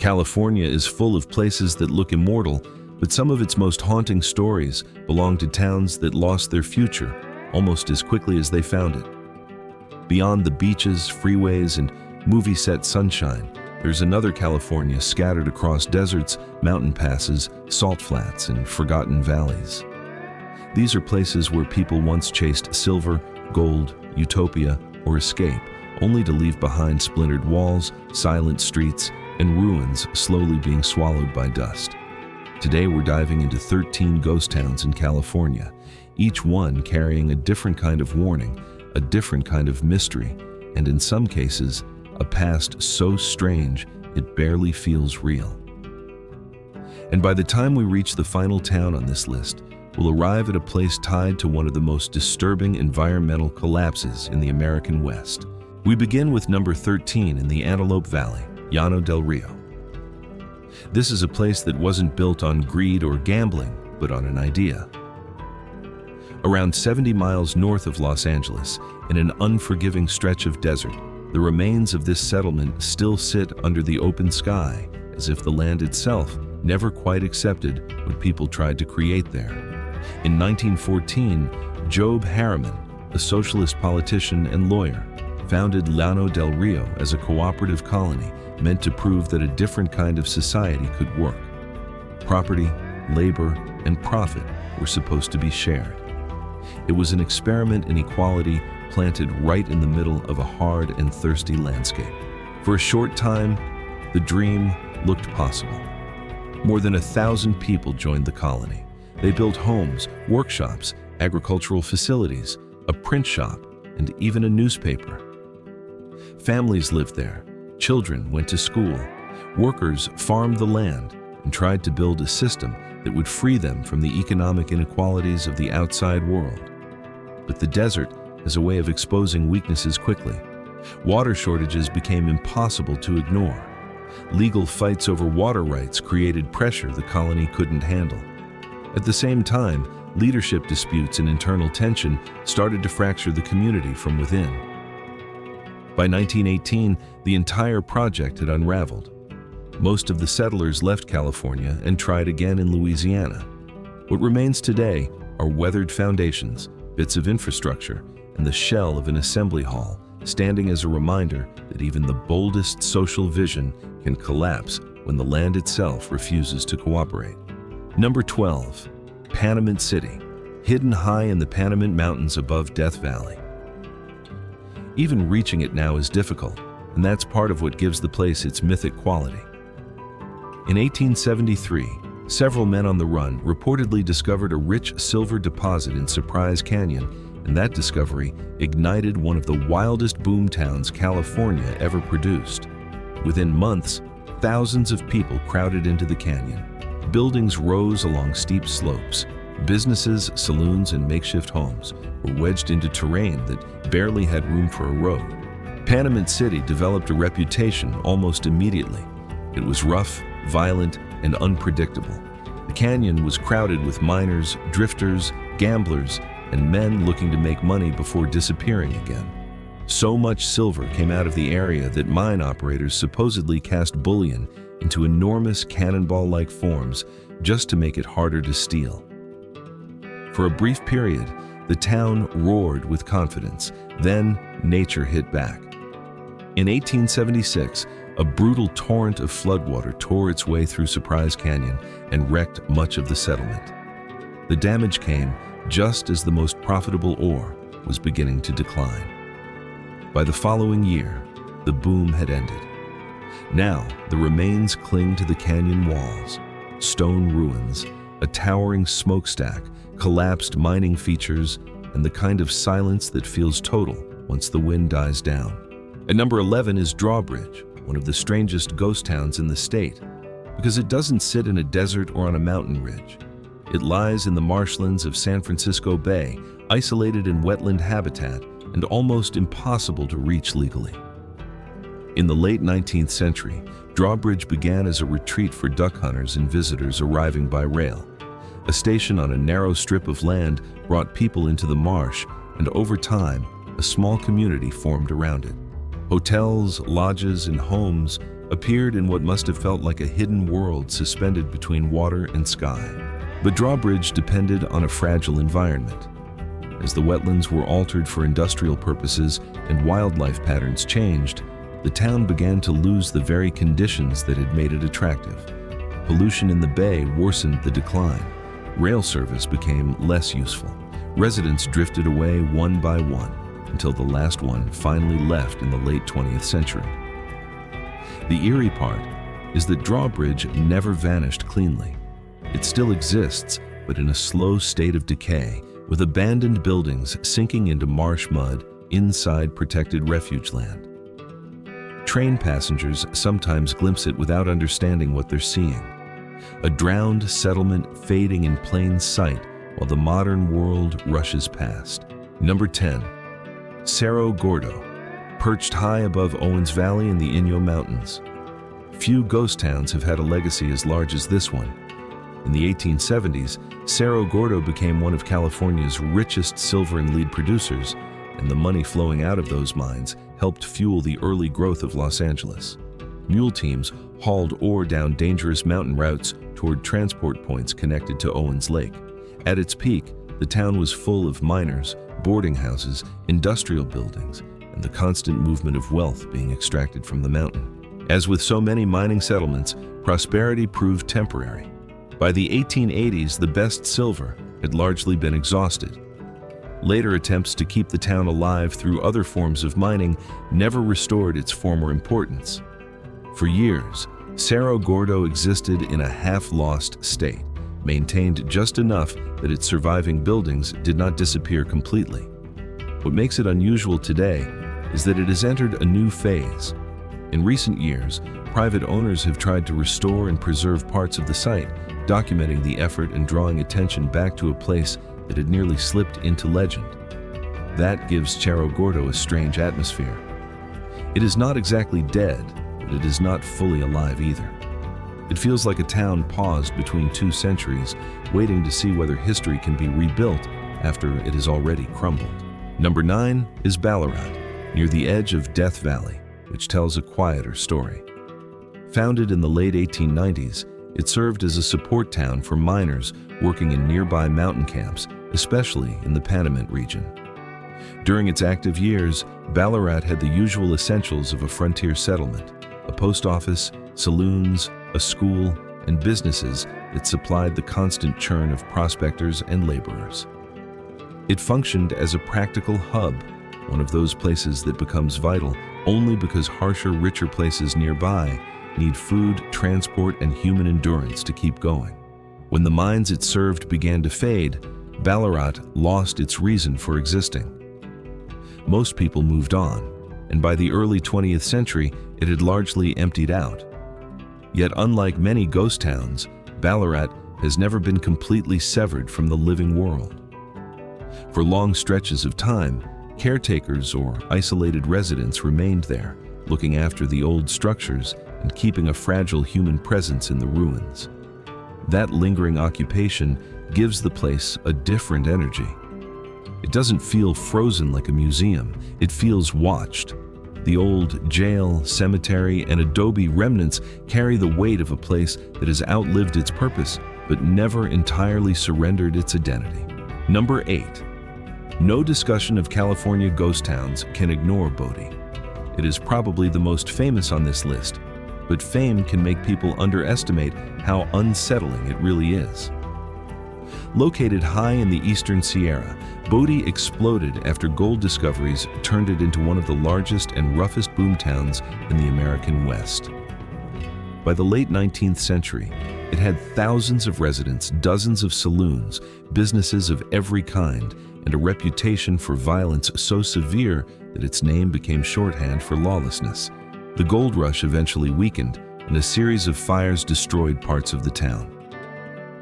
California is full of places that look immortal, but some of its most haunting stories belong to towns that lost their future almost as quickly as they found it. Beyond the beaches, freeways, and movie-set sunshine, there's another California scattered across deserts, mountain passes, salt flats, and forgotten valleys. These are places where people once chased silver, gold, utopia, or escape, only to leave behind splintered walls, silent streets, and ruins slowly being swallowed by dust. Today we're diving into 13 ghost towns in California, each one carrying a different kind of warning, a different kind of mystery, and in some cases, a past so strange it barely feels real. And by the time we reach the final town on this list, we'll arrive at a place tied to one of the most disturbing environmental collapses in the American West. We begin with number 13 in the Antelope Valley, Llano del Rio. This is a place that wasn't built on greed or gambling, but on an idea. Around 70 miles north of Los Angeles, in an unforgiving stretch of desert, the remains of this settlement still sit under the open sky, as if the land itself never quite accepted what people tried to create there. In 1914, Job Harriman, a socialist politician and lawyer, founded Llano del Rio as a cooperative colony meant to prove that a different kind of society could work. Property, labor, and profit were supposed to be shared. It was an experiment in equality planted right in the middle of a hard and thirsty landscape. For a short time, the dream looked possible. More than 1,000 people joined the colony. They built homes, workshops, agricultural facilities, a print shop, and even a newspaper. Families lived there. Children went to school. Workers farmed the land and tried to build a system that would free them from the economic inequalities of the outside world. But the desert has a way of exposing weaknesses quickly. Water shortages became impossible to ignore. Legal fights over water rights created pressure the colony couldn't handle. At the same time, leadership disputes and internal tension started to fracture the community from within. By 1918, the entire project had unraveled. Most of the settlers left California and tried again in Louisiana. What remains today are weathered foundations, bits of infrastructure, and the shell of an assembly hall, standing as a reminder that even the boldest social vision can collapse when the land itself refuses to cooperate. Number 12, Panamint City, hidden high in the Panamint Mountains above Death Valley. Even reaching it now is difficult, and that's part of what gives the place its mythic quality. In 1873, several men on the run reportedly discovered a rich silver deposit in Surprise Canyon, and that discovery ignited one of the wildest boomtowns California ever produced. Within months, thousands of people crowded into the canyon. Buildings rose along steep slopes. Businesses, saloons, and makeshift homes were wedged into terrain that barely had room for a road. Panamint City developed a reputation almost immediately. It was rough, violent, and unpredictable. The canyon was crowded with miners, drifters, gamblers, and men looking to make money before disappearing again. So much silver came out of the area that mine operators supposedly cast bullion into enormous cannonball-like forms just to make it harder to steal. For a brief period, the town roared with confidence. Then nature hit back. In 1876, a brutal torrent of floodwater tore its way through Surprise Canyon and wrecked much of the settlement. The damage came just as the most profitable ore was beginning to decline. By the following year, the boom had ended. Now, the remains cling to the canyon walls, stone ruins, a towering smokestack, collapsed mining features, and the kind of silence that feels total once the wind dies down. At number 11 is Drawbridge, one of the strangest ghost towns in the state, because it doesn't sit in a desert or on a mountain ridge. It lies in the marshlands of San Francisco Bay, isolated in wetland habitat and almost impossible to reach legally. In the late 19th century, Drawbridge began as a retreat for duck hunters and visitors arriving by rail. A station on a narrow strip of land brought people into the marsh, and over time, a small community formed around it. Hotels, lodges, and homes appeared in what must have felt like a hidden world suspended between water and sky. But Drawbridge depended on a fragile environment. As the wetlands were altered for industrial purposes and wildlife patterns changed, the town began to lose the very conditions that had made it attractive. Pollution in the bay worsened the decline. Rail service became less useful. Residents drifted away one by one until the last one finally left in the late 20th century. The eerie part is that Drawbridge never vanished cleanly. It still exists, but in a slow state of decay, with abandoned buildings sinking into marsh mud inside protected refuge land. Train passengers sometimes glimpse it without understanding what they're seeing. A drowned settlement fading in plain sight while the modern world rushes past. Number 10. Cerro Gordo, perched high above Owens Valley in the Inyo Mountains. Few ghost towns have had a legacy as large as this one. In the 1870s, Cerro Gordo became one of California's richest silver and lead producers, and the money flowing out of those mines helped fuel the early growth of Los Angeles. Mule teams hauled ore down dangerous mountain routes toward transport points connected to Owens Lake. At its peak, the town was full of miners, boarding houses, industrial buildings, and the constant movement of wealth being extracted from the mountain. As with so many mining settlements, prosperity proved temporary. By the 1880s, the best silver had largely been exhausted. Later attempts to keep the town alive through other forms of mining never restored its former importance. For years, Cerro Gordo existed in a half-lost state, maintained just enough that its surviving buildings did not disappear completely. What makes it unusual today is that it has entered a new phase. In recent years, private owners have tried to restore and preserve parts of the site, documenting the effort and drawing attention back to a place that had nearly slipped into legend. That gives Cerro Gordo a strange atmosphere. It is not exactly dead, but it is not fully alive either. It feels like a town paused between two centuries, waiting to see whether history can be rebuilt after it has already crumbled. Number 9 is Ballarat, near the edge of Death Valley, which tells a quieter story. Founded in the late 1890s, it served as a support town for miners working in nearby mountain camps, especially in the Panamint region. During its active years, Ballarat had the usual essentials of a frontier settlement: a post office, saloons, a school, and businesses that supplied the constant churn of prospectors and laborers. It functioned as a practical hub, one of those places that becomes vital only because harsher, richer places nearby need food, transport, and human endurance to keep going. When the mines it served began to fade, Ballarat lost its reason for existing. Most people moved on, and by the early 20th century, it had largely emptied out. Yet unlike many ghost towns, Ballarat has never been completely severed from the living world. For long stretches of time, caretakers or isolated residents remained there, looking after the old structures and keeping a fragile human presence in the ruins. That lingering occupation gives the place a different energy. It doesn't feel frozen like a museum, it feels watched. The old jail, cemetery, and adobe remnants carry the weight of a place that has outlived its purpose, but never entirely surrendered its identity. Number 8. No discussion of California ghost towns can ignore Bodie. It is probably the most famous on this list, but fame can make people underestimate how unsettling it really is. Located high in the eastern Sierra, Bodie exploded after gold discoveries turned it into one of the largest and roughest boomtowns in the American West. By the late 19th century, it had thousands of residents, dozens of saloons, businesses of every kind, and a reputation for violence so severe that its name became shorthand for lawlessness. The gold rush eventually weakened, and a series of fires destroyed parts of the town.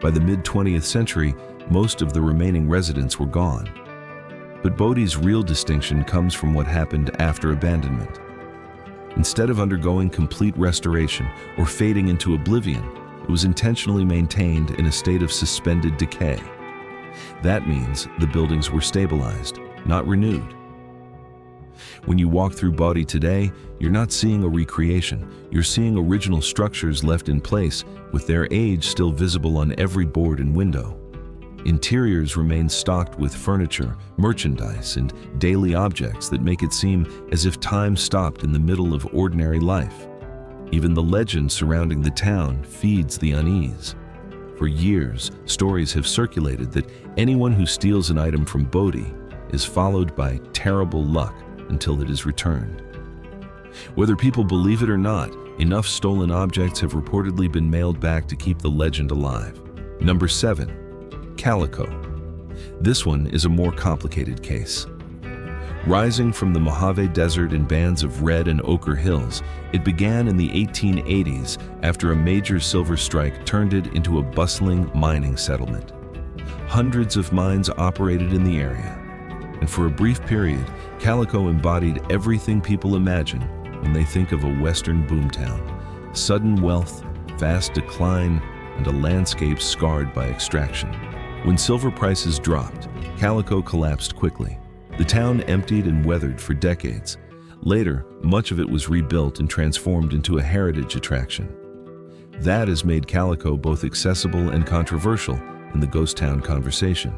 By the mid-20th century, most of the remaining residents were gone. But Bodie's real distinction comes from what happened after abandonment. Instead of undergoing complete restoration or fading into oblivion, it was intentionally maintained in a state of suspended decay. That means the buildings were stabilized, not renewed. When you walk through Bodie today, you're not seeing a recreation. You're seeing original structures left in place, with their age still visible on every board and window. Interiors remain stocked with furniture, merchandise, and daily objects that make it seem as if time stopped in the middle of ordinary life. Even the legend surrounding the town feeds the unease. For years, stories have circulated that anyone who steals an item from Bodie is followed by terrible luck until it is returned. Whether people believe it or not, enough stolen objects have reportedly been mailed back to keep the legend alive. Number 7. Calico. This one is a more complicated case. Rising from the Mojave Desert in bands of red and ochre hills, it began in the 1880s after a major silver strike turned it into a bustling mining settlement. Hundreds of mines operated in the area, and for a brief period, Calico embodied everything people imagine when they think of a western boomtown: sudden wealth, fast decline, and a landscape scarred by extraction. When silver prices dropped, Calico collapsed quickly. The town emptied and weathered for decades. Later, much of it was rebuilt and transformed into a heritage attraction. That has made Calico both accessible and controversial in the ghost town conversation.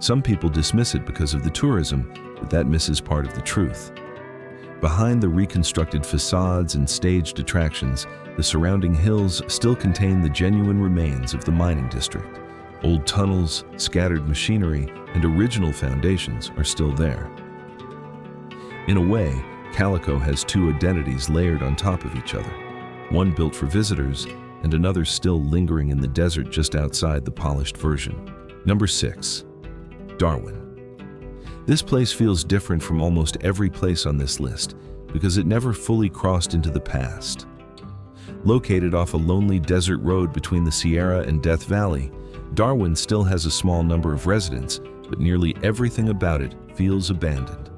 Some people dismiss it because of the tourism, but that misses part of the truth. Behind the reconstructed facades and staged attractions, the surrounding hills still contain the genuine remains of the mining district. Old tunnels, scattered machinery, and original foundations are still there. In a way, Calico has two identities layered on top of each other, one built for visitors and another still lingering in the desert just outside the polished version. Number 6. Darwin. This place feels different from almost every place on this list because it never fully crossed into the past. Located off a lonely desert road between the Sierra and Death Valley, Darwin still has a small number of residents, but nearly everything about it feels abandoned.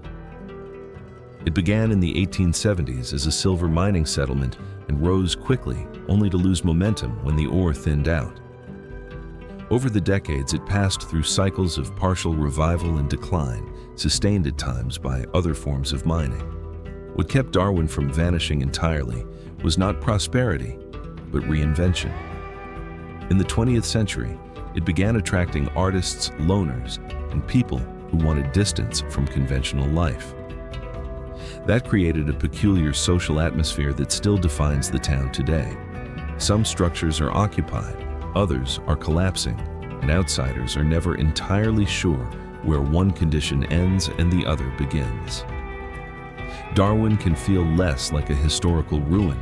It began in the 1870s as a silver mining settlement and rose quickly, only to lose momentum when the ore thinned out. Over the decades, it passed through cycles of partial revival and decline, sustained at times by other forms of mining. What kept Darwin from vanishing entirely was not prosperity, but reinvention. In the 20th century, it began attracting artists, loners, and people who wanted distance from conventional life. That created a peculiar social atmosphere that still defines the town today. Some structures are occupied, others are collapsing, and outsiders are never entirely sure where one condition ends and the other begins. Darwin can feel less like a historical ruin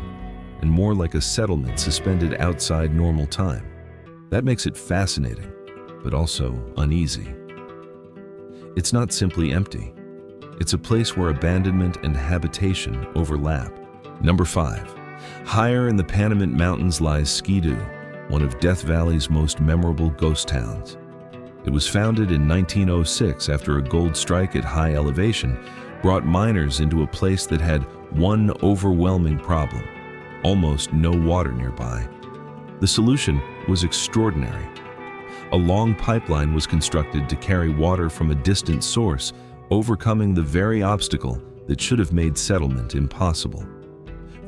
and more like a settlement suspended outside normal time. That makes it fascinating, but also uneasy. It's not simply empty. It's a place where abandonment and habitation overlap. Number 5. Higher in the Panamint Mountains lies Skidoo, one of Death Valley's most memorable ghost towns. It was founded in 1906 after a gold strike at high elevation brought miners into a place that had one overwhelming problem: almost no water nearby. The solution was extraordinary. A long pipeline was constructed to carry water from a distant source, overcoming the very obstacle that should have made settlement impossible.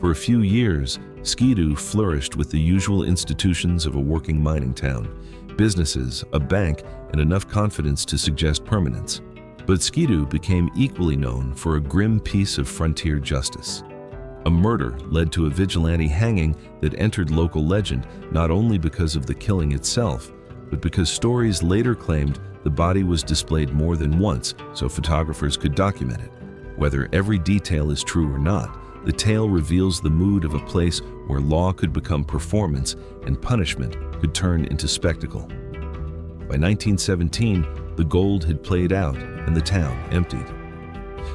For a few years, Skidoo flourished with the usual institutions of a working mining town: businesses, a bank, and enough confidence to suggest permanence. But Skidoo became equally known for a grim piece of frontier justice. A murder led to a vigilante hanging that entered local legend not only because of the killing itself, but because stories later claimed the body was displayed more than once so photographers could document it. Whether every detail is true or not, the tale reveals the mood of a place where law could become performance and punishment could turn into spectacle. By 1917, the gold had played out and the town emptied.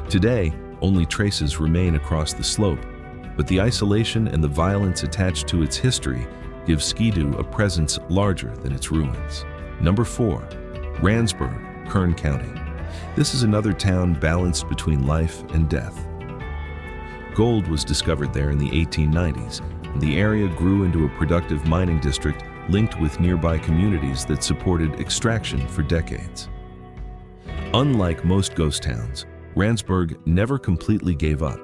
Today, only traces remain across the slope, but the isolation and the violence attached to its history give Skidoo a presence larger than its ruins. Number 4. Randsburg, Kern County. This is another town balanced between life and death. Gold was discovered there in the 1890s, and the area grew into a productive mining district linked with nearby communities that supported extraction for decades. Unlike most ghost towns, Randsburg never completely gave up.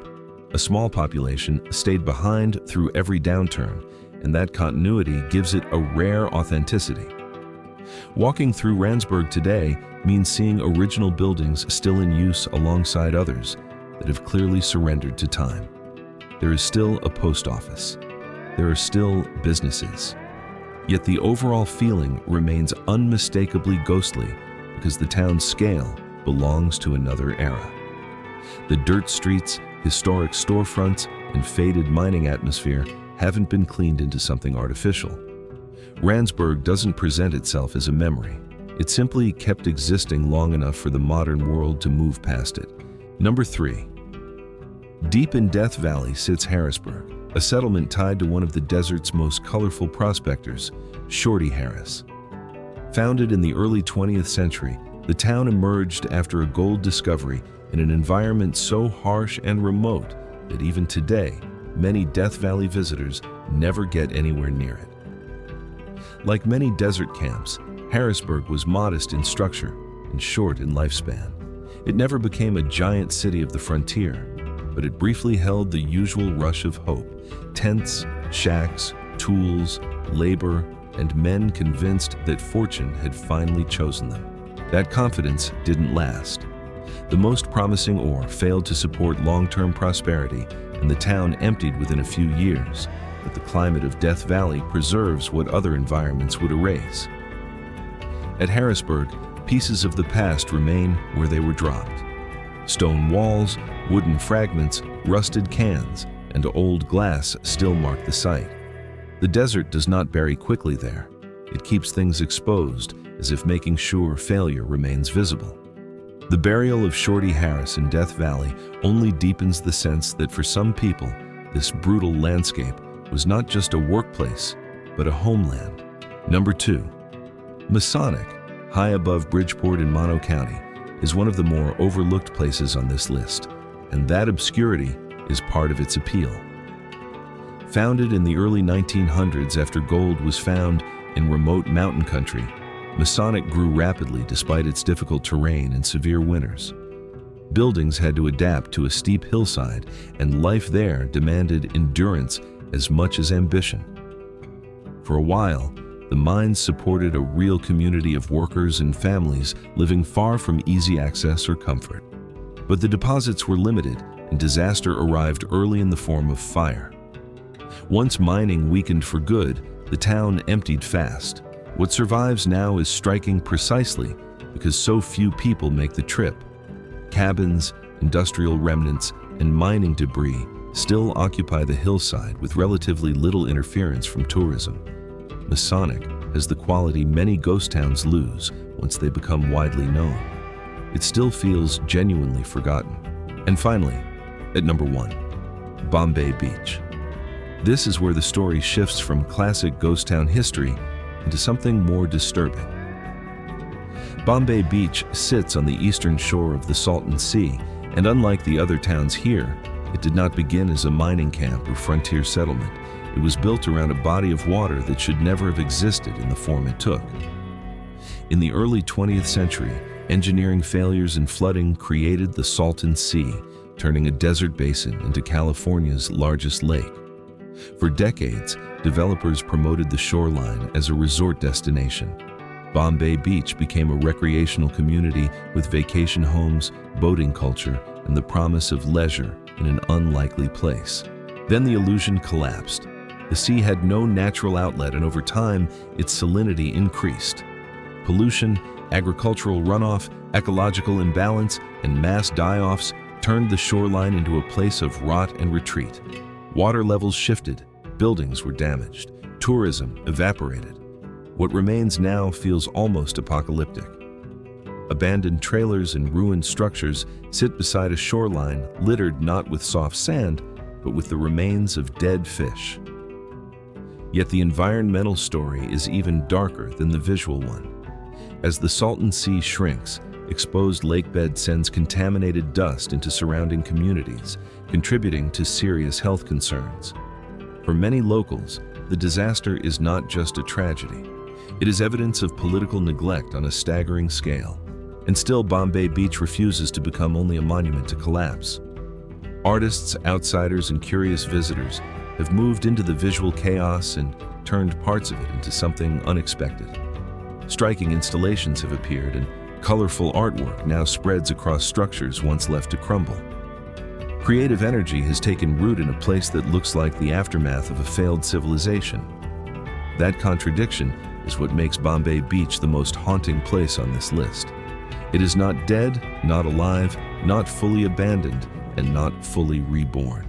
A small population stayed behind through every downturn, and that continuity gives it a rare authenticity. Walking through Randsburg today means seeing original buildings still in use alongside others that have clearly surrendered to time. There is still a post office. There are still businesses. Yet the overall feeling remains unmistakably ghostly because the town's scale belongs to another era. The dirt streets, historic storefronts, and faded mining atmosphere haven't been cleaned into something artificial. Randsburg doesn't present itself as a memory. It simply kept existing long enough for the modern world to move past it. Number 3. Deep in Death Valley sits Harrisburg, a settlement tied to one of the desert's most colorful prospectors, Shorty Harris. Founded in the early 20th century, the town emerged after a gold discovery in an environment so harsh and remote that even today, many Death Valley visitors never get anywhere near it. Like many desert camps, Harrisburg was modest in structure and short in lifespan. It never became a giant city of the frontier, but it briefly held the usual rush of hope: tents, shacks, tools, labor, and men convinced that fortune had finally chosen them. That confidence didn't last. The most promising ore failed to support long-term prosperity, and the town emptied within a few years. But the climate of Death Valley preserves what other environments would erase. At Harrisburg, pieces of the past remain where they were dropped. Stone walls, wooden fragments, rusted cans, and old glass still mark the site. The desert does not bury quickly there. It keeps things exposed, as if making sure failure remains visible. The burial of Shorty Harris in Death Valley only deepens the sense that for some people, this brutal landscape was not just a workplace, but a homeland. Number 2. Masonic, high above Bridgeport in Mono County, is one of the more overlooked places on this list, and that obscurity is part of its appeal. Founded in the early 1900s after gold was found in remote mountain country, Masonic grew rapidly despite its difficult terrain and severe winters. Buildings had to adapt to a steep hillside, and life there demanded endurance as much as ambition. For a while, the mines supported a real community of workers and families living far from easy access or comfort. But the deposits were limited, and disaster arrived early in the form of fire. Once mining weakened for good, the town emptied fast. What survives now is striking precisely because so few people make the trip. Cabins, industrial remnants, and mining debris still occupy the hillside with relatively little interference from tourism. Masonic has the quality many ghost towns lose once they become widely known. It still feels genuinely forgotten. And finally, at number 1, Bombay Beach. This is where the story shifts from classic ghost town history into something more disturbing. Bombay Beach sits on the eastern shore of the Salton Sea, and unlike the other towns here, it did not begin as a mining camp or frontier settlement. It was built around a body of water that should never have existed in the form it took. In the early 20th century, engineering failures and flooding created the Salton Sea, turning a desert basin into California's largest lake. For decades, developers promoted the shoreline as a resort destination. Bombay Beach became a recreational community with vacation homes, boating culture, and the promise of leisure in an unlikely place. Then the illusion collapsed. The sea had no natural outlet, and over time, its salinity increased. Pollution, agricultural runoff, ecological imbalance, and mass die-offs turned the shoreline into a place of rot and retreat. Water levels shifted, buildings were damaged, tourism evaporated. What remains now feels almost apocalyptic. Abandoned trailers and ruined structures sit beside a shoreline littered not with soft sand, but with the remains of dead fish. Yet the environmental story is even darker than the visual one. As the Salton Sea shrinks, exposed lakebed sends contaminated dust into surrounding communities, contributing to serious health concerns. For many locals, the disaster is not just a tragedy. It is evidence of political neglect on a staggering scale. And still, Bombay Beach refuses to become only a monument to collapse. Artists, outsiders, and curious visitors have moved into the visual chaos and turned parts of it into something unexpected. Striking installations have appeared, and colorful artwork now spreads across structures once left to crumble. Creative energy has taken root in a place that looks like the aftermath of a failed civilization. That contradiction is what makes Bombay Beach the most haunting place on this list. It is not dead, not alive, not fully abandoned, and not fully reborn.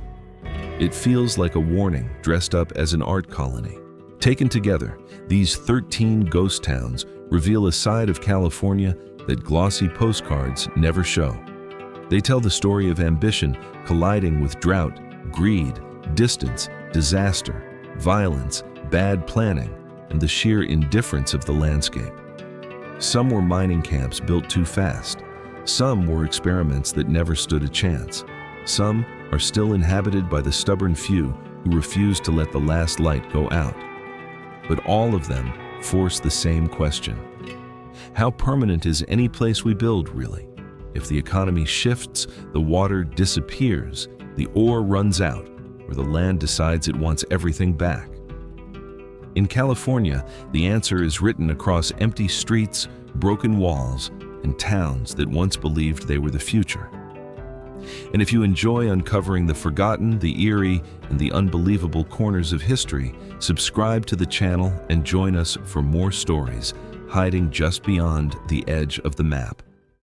It feels like a warning dressed up as an art colony. Taken together, these 13 ghost towns reveal a side of California that glossy postcards never show. They tell the story of ambition colliding with drought, greed, distance, disaster, violence, bad planning, and the sheer indifference of the landscape. Some were mining camps built too fast. Some were experiments that never stood a chance. Some are still inhabited by the stubborn few who refuse to let the last light go out. But all of them force the same question. How permanent is any place we build, really? If the economy shifts, the water disappears, the ore runs out, or the land decides it wants everything back. In California, the answer is written across empty streets, broken walls, and towns that once believed they were the future. And if you enjoy uncovering the forgotten, the eerie, and the unbelievable corners of history, subscribe to the channel and join us for more stories hiding just beyond the edge of the map.